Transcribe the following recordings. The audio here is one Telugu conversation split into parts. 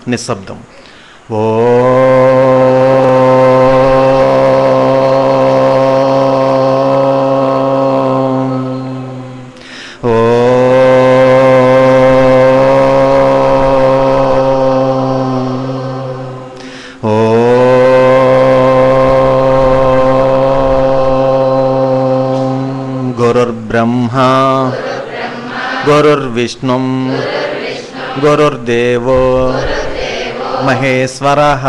నిశ్శబ్దం. ఓ గురుర్బ్రహ్మా గురుర్విష్ణు గురుర్దేవో మహేశ్వరః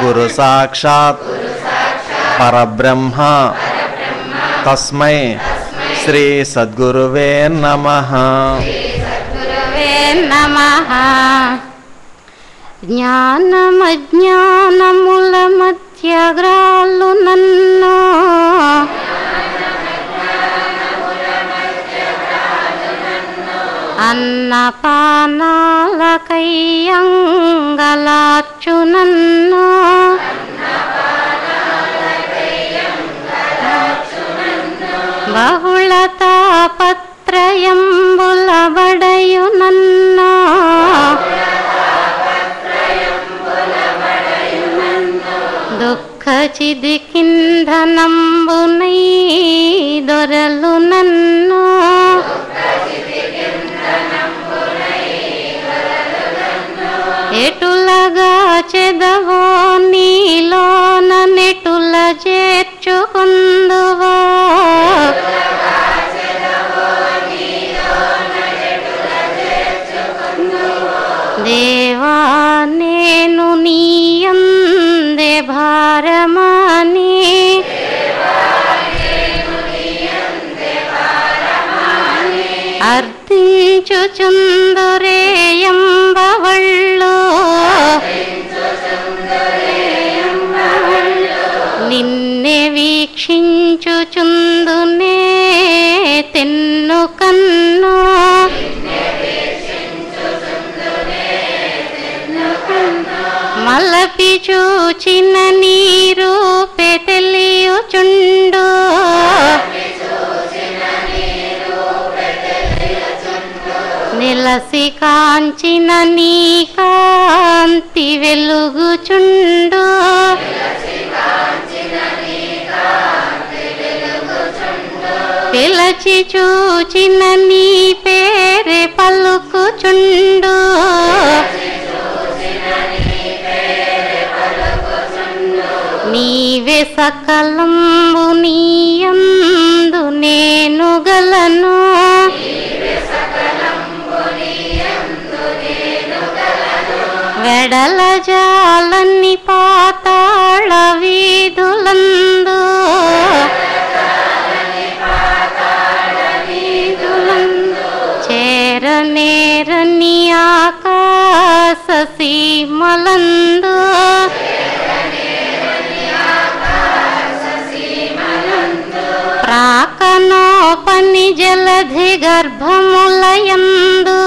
గురు సాక్షాత్ పరబ్రహ్మ తస్మై శ్రీ సద్గురువే నమః. జ్ఞానమజ్ఞానముల మధ్యగ్రాలు నన్ను అన్నపానాలకయ్యంగలార్చు నన్ను బహుళ తాపత్రయంబుల బడయు నన్ను దుఃఖ చిదికింధనంబునై దొరలు నన్ను ఎటులగా చెదవో నీలోన నెటుల చేర్చుకుందువో దేవా నేను నీయందే భారమాని అర్థించుచుందురేయంబవళ్ళు నిన్నే వీక్షించుచుందునే తెన్ను కన్ను మలపి చూచిన నీరు పెతలియుచుండు నిలసి కాంచిన నీ కాంతి వెలుగుచుండు పిలచి చూచిన నీ పేరే పలుకుచుండు నీవే సకలంబు నీయందు నేను గలను వెడల జాలని పాతాళ వీధులందు చేరనేరని ఆకాశ సీమలందు ప్రాకనోపని జలధి గర్భములయందు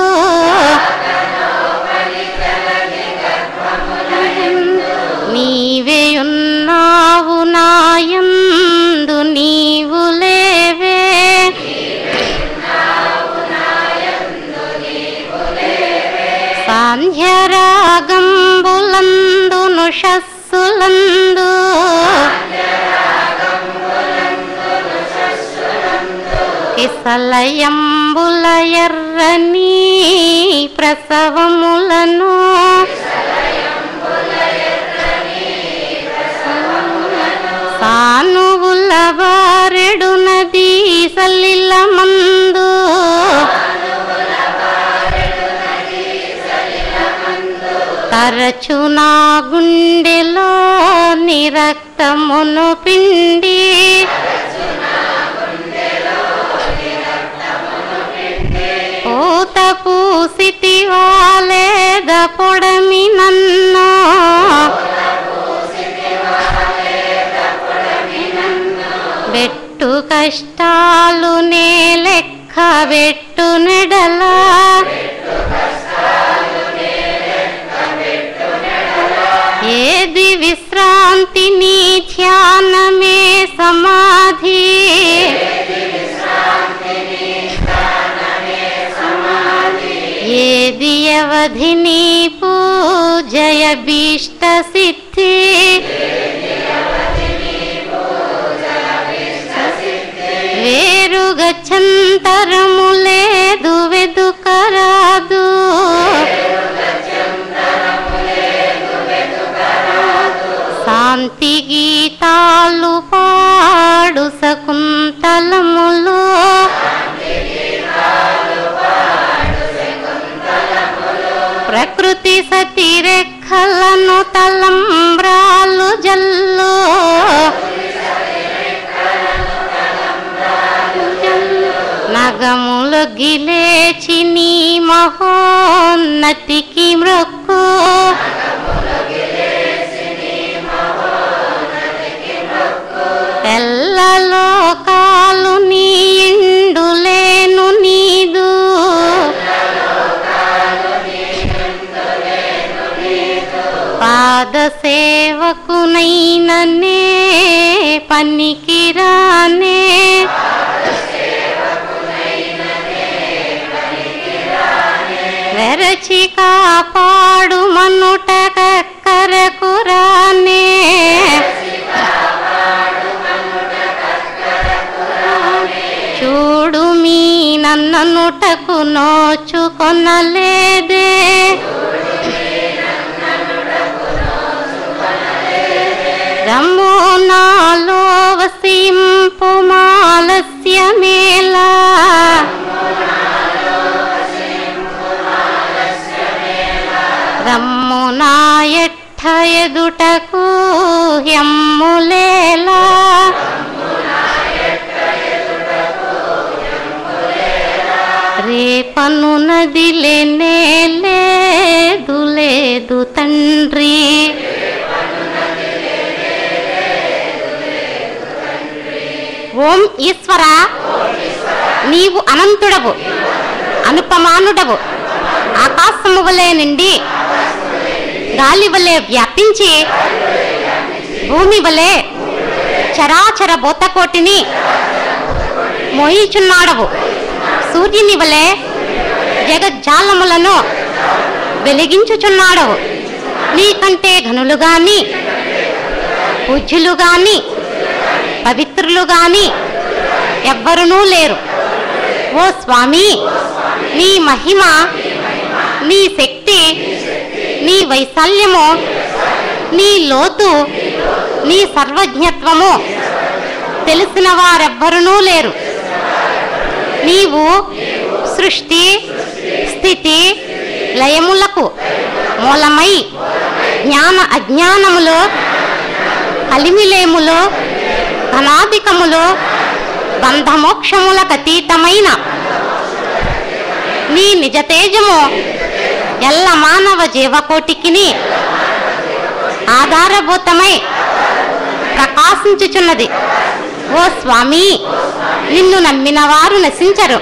నీవేయున్నావు నాయందు నీవు లేవే సాంధ్యరాగంబులందు నుషస్సులందు కిసలయంబుల ఎర్రని ప్రసవములను సానువుల బారెడు నదీ సలిల మందు తరచు నా గుండెలో నిరక్తమును పిండి పూత పూసితివా లేద పొడమి నన్ను బెట్టు కష్టాలు నే లెక్క బెట్టు నెడలా ఏది విశ్రాంతి నీ ధ్యానమే సమాధి ఏది అవధి నీ పూజయ భీష్ట సిద్ధి వేరుగా చంతరము లేదు వెదుకరాదు శాంతి గీతాలు పాడు శకుంతలములు ప్రకృతి సతి రెక్కలను తలంబ్రాలు జల్లు నగములు గిలేచి నీ మహోన్నతికి మృక్కు ఎల్ల లోకాలు నీ ఎండులేను నీదు పాద సేవకునైననే పనికిరానే వెరచి కాపాడు మనుట కక్కరకురానే చూడు మీ నన్ననుటకు నోచుకొనలేదే రమ్ము నాలో వసింపు మాలస్యమేలా రమ్ము నాయట్ట ఎదుటకు యమ్ములేలా రేపను నదిలే లేదు లేదు తండ్రి ఓం ఈశ్వర నీవు అనంతుడవు అనుపమానుడవు ఆకాశము వలె నిండి గాలి వలె వ్యాపించి భూమి వలె చరాచర భూతకోటిని మోయిచున్నాడవు సూర్యుని వలె జగజ్జాలములను వెలిగించుచున్నాడవు నీకంటే ఘనులు గాని పూజ్యులు గాని పవిత్రులు గాని ఎవ్వరునూ లేరు ఓ స్వామి నీ మహిమ నీ శక్తి నీ వైశాల్యము నీ లోతు నీ సర్వజ్ఞత్వము తెలిసిన వారెవ్వరునూ లేరు నీవు సృష్టి స్థితి లయములకు మూలమై జ్ఞాన అజ్ఞానములో కలిమిలేములో ధనాధికములో బంధమోక్షములకు అతీతమైన నీ నిజ తేజము ఎల్ల మానవ జీవకోటికిని ఆధారభూతమై ప్రకాశించుచున్నది ఓ స్వామి నిన్ను నమ్మిన వారు నశించరు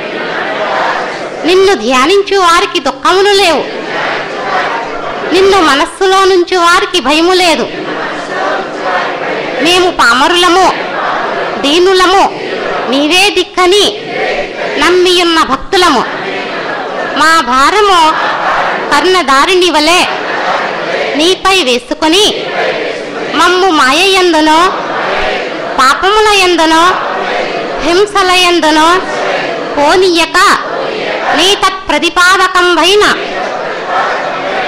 నిన్ను ధ్యానించు వారికి దుఃఖములు లేవు నిన్ను మనస్సులో నుంచి వారికి భయము లేదు మేము పామరులము దీనులము నీవే దిక్కని నమ్మియున్న భక్తులము మా భారము కర్ణదారిణి వలె నీపై వేసుకొని మమ్ము మాయయందునో పాపముల యందునో హింసల యందునో పోనీయక నీ తత్ప్రతిపాదకంబైన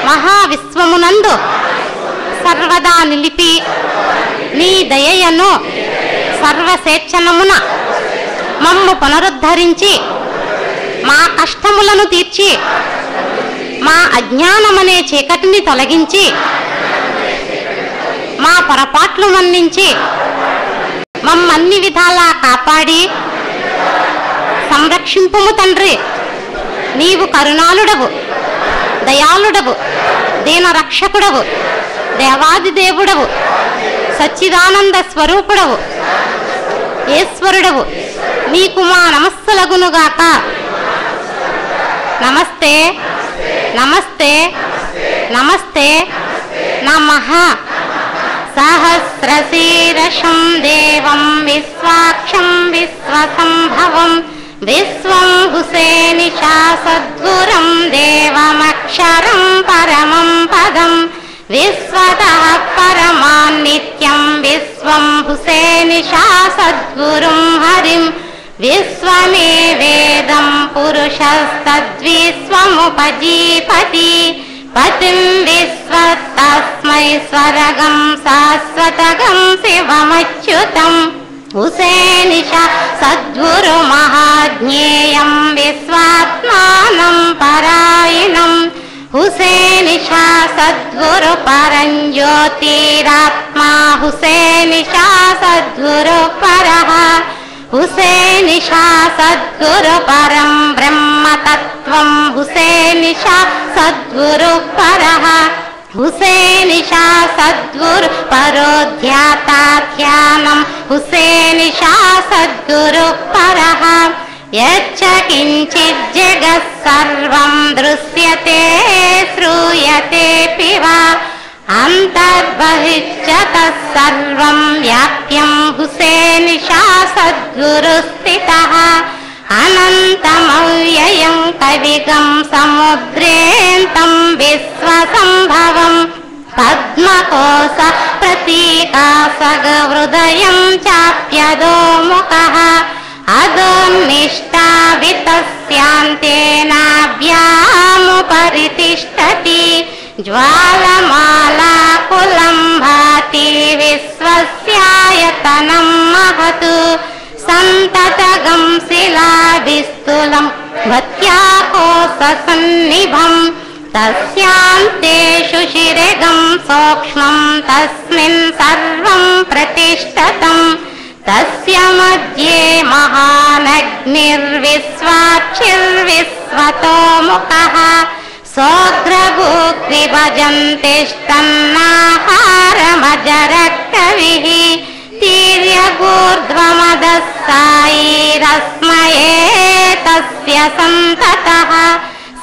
మహావిశ్వమునందు సర్వదా నిలిపి నీ దయయను సర్వసేచనమున మమ్ము పునరుద్ధరించి మా కష్టములను తీర్చి మా అజ్ఞానమనే చీకటిని తొలగించి మా పొరపాట్లు మన్నించి మమ్మన్ని విధాలా కాపాడి సంరక్షింపుము తండ్రి నీవు కరుణాళుడవు దయాళుడవు దీన రక్షకుడవు దేవాది దేవుడవు సచ్చిదానంద స్వరూపుడవు ఈశ్వరుడవు నీకు మా నమస్సులగునుగాక నమస్తే నమస్తే నమస్తే నమః సహస్రశీర్షం దేవం విశ్వాక్షం విశ్వసంభవం విశ్వం హుసేనిషా సద్గురం దేవమక్షరం పరమం పదం విశ్వతః పరమాన్నిత్యం విశ్వం హుసేనిషా సద్గురుం హరిం విశ్వమే వేదం పురుషస్తద్విశ్వముపజీపతి పతిం విశ్వతస్మై స్వరగం శాశ్వతగం శివమచ్యుతం హుసేనిషా సద్గురు మహాజ్ఞేయం విశ్వాత్మానం పరాయణం హుసేనిషా సద్గురు పరంజ్యోతిరాత్మా హుసేనిషా సద్గురు పరః హుసేనిషా సద్గురు పరం బ్రహ్మతత్వం హుసేనిషా సద్గురు పరః హుసేనిషా సద్గురు పరోధ్యాతాఖ్యానం హుసేనిషా సద్గురు పరః యచ్చ కించిత్ జగత్ సర్వం దృశ్యతే శ్రూయతేపి వా అంతర్బహిశ్చ తత్సర్వం వ్యాప్యం హుసేనిషా సద్గురు స్థితః అనంతమవ్యయం కవిగం సముద్రేంతం విశ్వసంభవం పద్మకోశ ప్రతీకాసగహృదయం చాప్యదోముఖః అదోన్నిష్టావితస్యాంతేనాభ్యాముపరితిష్టతి జ్వాలమాలాకులం భాతి విశ్వస్యాయతనం మహత్ సంతతగం శిలాభిస్థూలం భత్యాకోశసన్నిభం తస్యాంతేషు శిరగం సూక్ష్మం తస్మిన్ సర్వం ప్రతిష్టతం తస్య మధ్యే మహానగ్నిర్విశ్వాక్షిర్విశ్వతోముఖః సోగ్రభూగ్విభజంతిష్టన్నాహారమజరక్కవిః తీర్యగూర్ధ్వమదస్సాయిరస్మయే తస్య సంతతః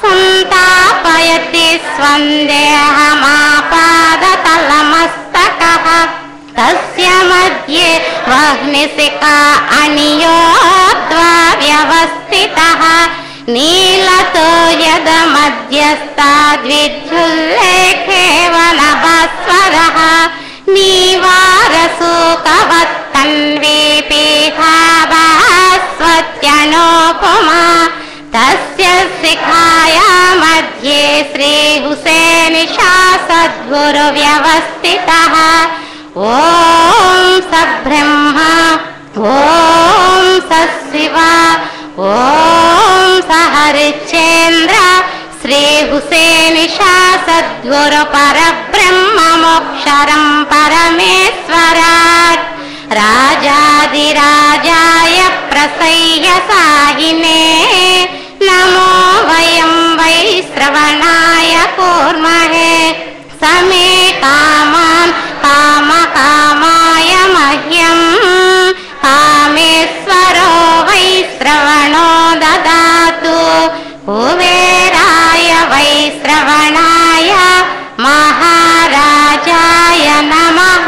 సంతాపయతి స్వందేహమాపాదతలమస్తకః తస్య మధ్యే వహ్నిశిఖా అనియోద్వా వ్యవస్థితః నీలతో యద మధ్యస్థాద్విద్యుల్లేఖేవనభస్వరః నీవారసూకవత్తన్వీపీఠాభాస్వత్యనోపమా తస్య శిఖాయా మధ్యే శ్రీ హుసేనిషా సద్గురు వ్యవస్థితః ఓం సబ్రహ్మ ఓం సశివ ఓం సహరిశ్చేంద్ర శ్రీ హుసేనిషా సద్గురు పరబ్రహ్మమోక్షరం పరమేశ్వరాట్ రాజాదిరాజాయ ప్రసయ్య సాహినే నమో వయం వై శ్రవణాయ కూర్మహే సమే కామాన్ కామకామాయ మహ్యం కామేశ్వరో వై శ్రవణో దదాతు కుబేరాయ వై శ్రవణాయ మహారాజాయ నమః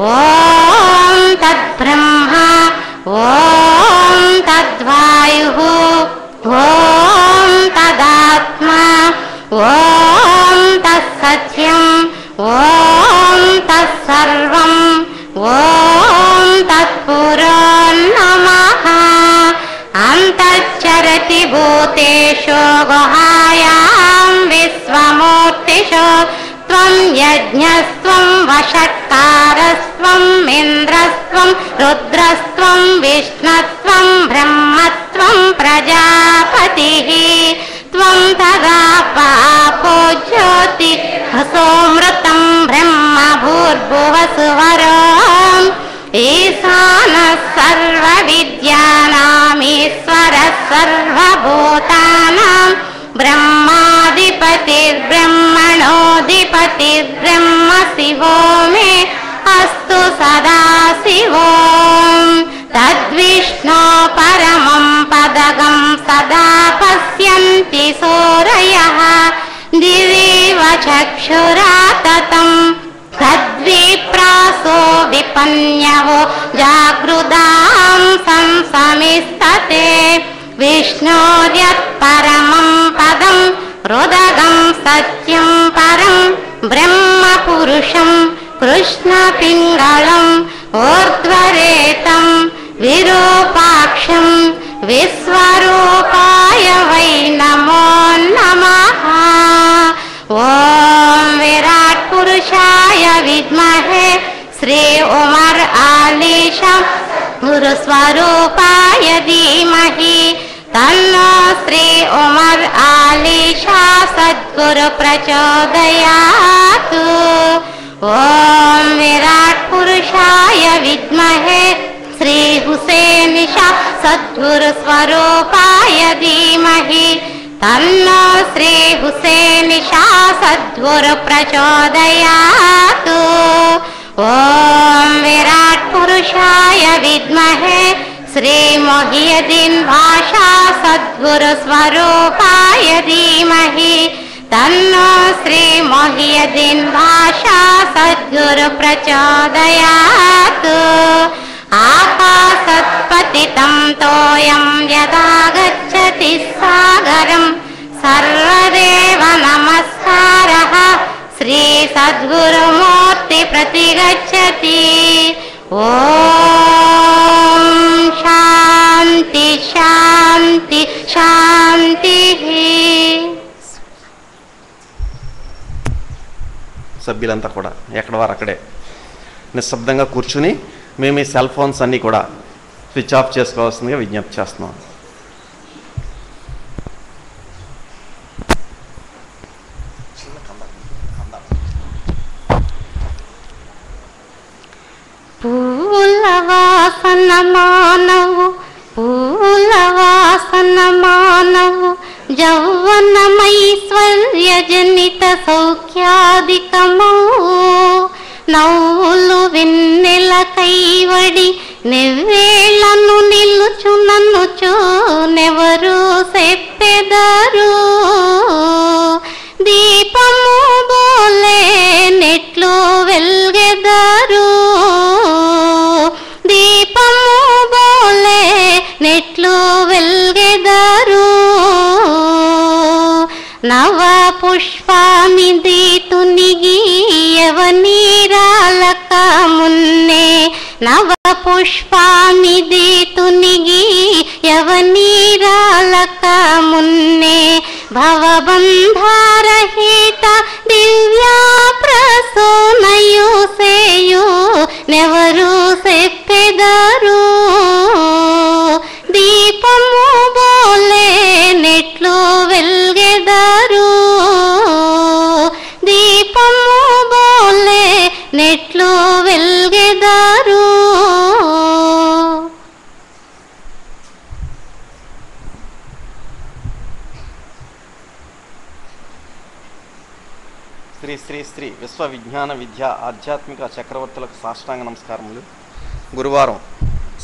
ఓం తద్బ్రహ్మ ఓం తద్వాయుః ఓం తదాత్మా ఓం తత్సత్యం ఓం తత్సర్వం ఓం తత్పురోన్నమః అంతశ్చరతి భూతేషు గుహాయాం విశ్వమూర్తిషు త్వం యజ్ఞస్త్వం వషట్కారస్త్వం ఇంద్రస్త్వం రుద్రస్త్వం విష్ణుత్వం బ్రహ్మత్వం ప్రజాపతిః త్వం తదా పాపో జ్యోతి సోమృతం బ్రహ్మ భూర్భువస్సువరో ఈశానः సర్వవిద్యానామీశ్వరः సర్వభూతానాం బ్రహ్మాధిపతిర్బ్రహ్మణోధిపతిర్బ్రహ్మ శివో మే అస్తు సదా శివోం తద్విష్ణో పరమం పదగం సదా పశ్యంతి సూరయః దివివ చక్షురాతతం తద్విప్రాస్ तामसो विपन्यवो जागृदां संसमिस्तते विष्णोर्यत्परमं पदं हृदगं सत्यं परं ब्रह्मपुरुषं कृष्णपिङ्गलम् ऊर्ध्वरेतं विरूपाक्षं विश्वरूपाय वै नमो नमः। ॐ विराट पुरुषाय विद्महे श्री उमर आलीशा गुरुस्वरूपाय धीमहि तन्नो श्री उमर आलीशा सद्गुरु प्रचोदयात्। ओम विराट पुरुषाय विद्महे श्री हुसैन शाह सद्गुरु स्वरूपाय धीमहि तन्नो श्री हुसैन शाह सद्गुरु प्रचोदयात्। ओम विराट पुरुषाय विद्महे श्री मोहिउद्दीन भाषा सद्गुरु स्वरूपाय धीमहि तन्नो श्री मोहिउद्दीन भाषा सद्गुरु प्रचोदयात्। आकाशत्पतितं तोयं यदा गच्छति सागरं सर्वदेव नमस्कारः श्री सद्गुरुमूर्ति प्रतिगच्छति। ओम शांति शांति शांति। సభ్యులంతా కూడా ఎక్కడ వారు అక్కడే నిశ్శబ్దంగా కూర్చుని మేము ఈ సెల్ ఫోన్స్ అన్నీ కూడా స్విచ్ ఆఫ్ చేసుకోవాల్సిందిగా విజ్ఞప్తి చేస్తున్నాం. పూల వాసన మానవు పూల వాసన మానవు యౌవనమైశ్వర్య జనిత సౌఖ్యాధికమౌ నవ్వులు వెన్నెల కైవడి నెవ్వేళ్లను నిలుచుననుచు నెవరు చెప్పెదరు దీపము బోలే నెట్లు వెల్గెదరు దీపము బోలే నెట్లు వెల్గెదరు నవ పుష్పానిది తునిగి యవనీరాలక మున్నే నవ పుష్పానిది తునిగి యవనీరాలక మున్నే భవబంధారహిత దివ్యా ప్రసూనయు సేయు నెవరు చెప్పెదరు దీపము బోలే నెట్లు వెల్గెదరు దీపము బోలే నెట్లు వెల్గెదరు. శ్రీ శ్రీ శ్రీ విశ్వ విజ్ఞాన విద్య ఆధ్యాత్మిక చక్రవర్తులకు సాష్టాంగ నమస్కారములు. గురువారం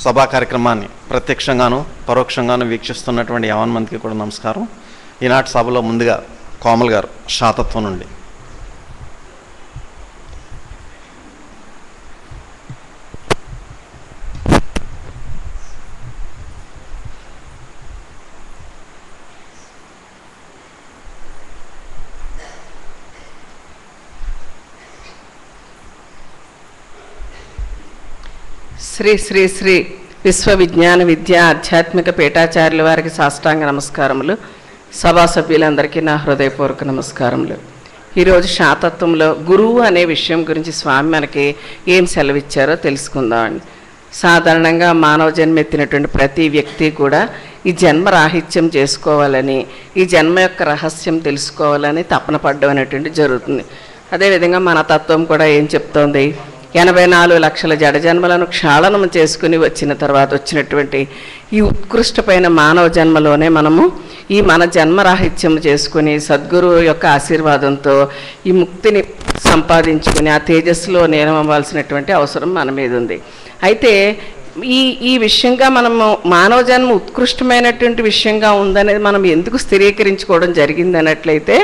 సభా కార్యక్రమాన్ని ప్రత్యక్షంగాను పరోక్షంగాను వీక్షిస్తున్నటువంటి యావన్ మందికి కూడా నమస్కారం. ఈనాటి సభలో ముందుగా కోమల్ గారు శాతత్వం నుండి. శ్రీ శ్రీ శ్రీ విశ్వ విజ్ఞాన విద్య ఆధ్యాత్మిక పీఠాచార్యుల వారికి సాష్టాంగ నమస్కారములు. సభా సభ్యులందరికీ నా హృదయపూర్వక నమస్కారములు. ఈరోజు శాతత్వంలో గురువు అనే విషయం గురించి స్వామి మనకి ఏం సెలవిచ్చారో తెలుసుకుందామండి. సాధారణంగా మానవ జన్మ ఎత్తినటువంటి ప్రతి వ్యక్తి కూడా ఈ జన్మ రాహిత్యం చేసుకోవాలని, ఈ జన్మ యొక్క రహస్యం తెలుసుకోవాలని తపన పడ్డం అనేటువంటి జరుగుతుంది. అదేవిధంగా మన తత్వం కూడా ఏం చెప్తోంది, 84 లక్షల జడ జన్మలను క్షాళనం చేసుకుని వచ్చిన తర్వాత వచ్చినటువంటి ఈ ఉత్కృష్టమైన మానవ జన్మలోనే మనము ఈ మన జన్మరాహిత్యం చేసుకుని సద్గురువు యొక్క ఆశీర్వాదంతో ఈ ముక్తిని సంపాదించుకుని ఆ తేజస్సులో నీలమవ్వాల్సినటువంటి అవసరం మన మీద ఉంది. అయితే ఈ విషయంగా మనము మానవ జన్మ ఉత్కృష్టమైనటువంటి విషయంగా ఉందనేది మనం ఎందుకు స్థిరీకరించుకోవడం జరిగింది అన్నట్లయితే,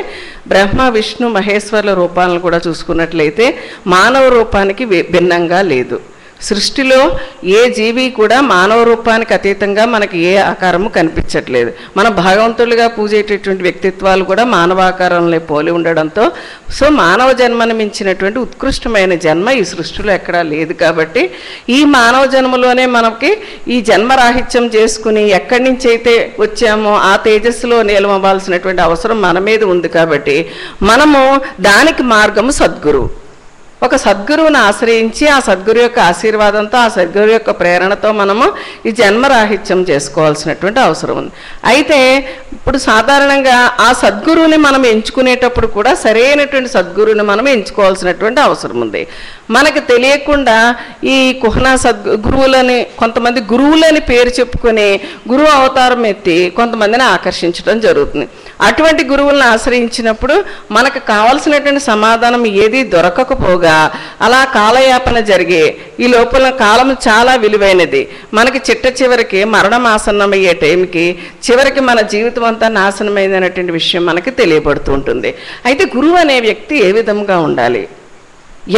బ్రహ్మ విష్ణు మహేశ్వరుల రూపాలను కూడా చూసుకున్నట్లయితే మానవ రూపానికి భిన్నంగా లేదు. సృష్టిలో ఏ జీవి కూడా మానవ రూపానికి అతీతంగా మనకి ఏ ఆకారము కనిపించట్లేదు. మన భగవంతులుగా పూజేటటువంటి వ్యక్తిత్వాలు కూడా మానవాకారంలో పోలి ఉండడంతో సో మానవ జన్మను మించినటువంటి ఉత్కృష్టమైన జన్మ ఈ సృష్టిలో ఎక్కడా లేదు. కాబట్టి ఈ మానవ జన్మలోనే మనకి ఈ జన్మరాహిత్యం చేసుకుని ఎక్కడి నుంచి అయితే వచ్చామో ఆ తేజస్సులో నిలవవలసినటువంటి అవసరం మన మీద ఉంది. కాబట్టి మనము దానికి మార్గము సద్గురువు. ఒక సద్గురువుని ఆశ్రయించి ఆ సద్గురు యొక్క ఆశీర్వాదంతో ఆ సద్గురు యొక్క ప్రేరణతో మనము ఈ జన్మరాహిత్యం చేసుకోవాల్సినటువంటి అవసరం ఉంది. అయితే ఇప్పుడు సాధారణంగా ఆ సద్గురువుని మనం ఎంచుకునేటప్పుడు కూడా సరైనటువంటి సద్గురువుని మనం ఎంచుకోవాల్సినటువంటి అవసరం ఉంది. మనకు తెలియకుండా ఈ కుహనా గురువులని కొంతమంది గురువులని పేరు చెప్పుకొని గురువు అవతారం ఎత్తి కొంతమందిని ఆకర్షించడం జరుగుతుంది. అటువంటి గురువులను ఆశ్రయించినప్పుడు మనకు కావాల్సినటువంటి సమాధానం ఏది దొరకకపోగా అలా కాలయాపన జరిగే ఈ లోపల కాలం చాలా విలువైనది. మనకి చిట్ట చివరికి మరణం ఆసన్నమయ్యే టైంకి చివరికి మన జీవితం అంతా నాశనమైంది అనేటువంటి విషయం మనకి తెలియబడుతూ ఉంటుంది. అయితే గురువు అనే వ్యక్తి ఏ విధంగా ఉండాలి,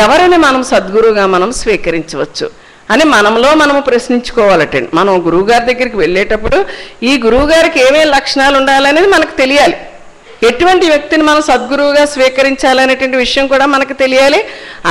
ఎవరిని మనం సద్గురువుగా మనం స్వీకరించవచ్చు అని మనలో మనము ప్రశ్నించుకోవాలటండి. మనం గురువుగారి దగ్గరికి వెళ్ళేటప్పుడు ఈ గురువుగారికి ఏమేమి లక్షణాలు ఉండాలనేది మనకు తెలియాలి. ఎటువంటి వ్యక్తిని మనం సద్గురువుగా స్వీకరించాలనేటువంటి విషయం కూడా మనకు తెలియాలి.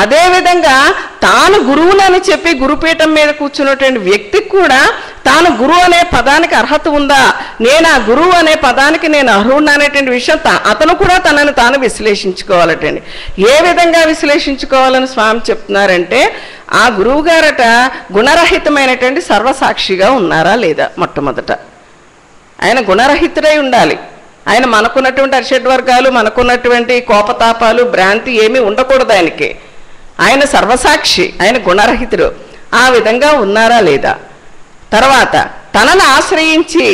అదేవిధంగా తాను గురువులని చెప్పి గురుపీఠం మీద కూర్చున్నటువంటి వ్యక్తికి కూడా తాను గురువు అనే పదానికి అర్హత ఉందా, నేను ఆ గురువు అనే పదానికి నేను అర్హుడు అనేటువంటి విషయం అతను కూడా తనను తాను విశ్లేషించుకోవాలటండి. ఏ విధంగా విశ్లేషించుకోవాలని స్వామి చెప్తున్నారంటే, ఆ గురువు గారట గుణరహితమైనటువంటి సర్వసాక్షిగా ఉన్నారా లేదా. మొట్టమొదట ఆయన గుణరహితుడై ఉండాలి. ఆయన మనకున్నటువంటి అరిషడ్వర్గాలు మనకున్నటువంటి కోపతాపాలు భ్రాంతి ఏమీ ఉండకూడదు ఆయనకి. ఆయన సర్వసాక్షి, ఆయన గుణరహితుడు. ఆ విధంగా ఉన్నారా లేదా. తర్వాత తనను ఆశ్రయించి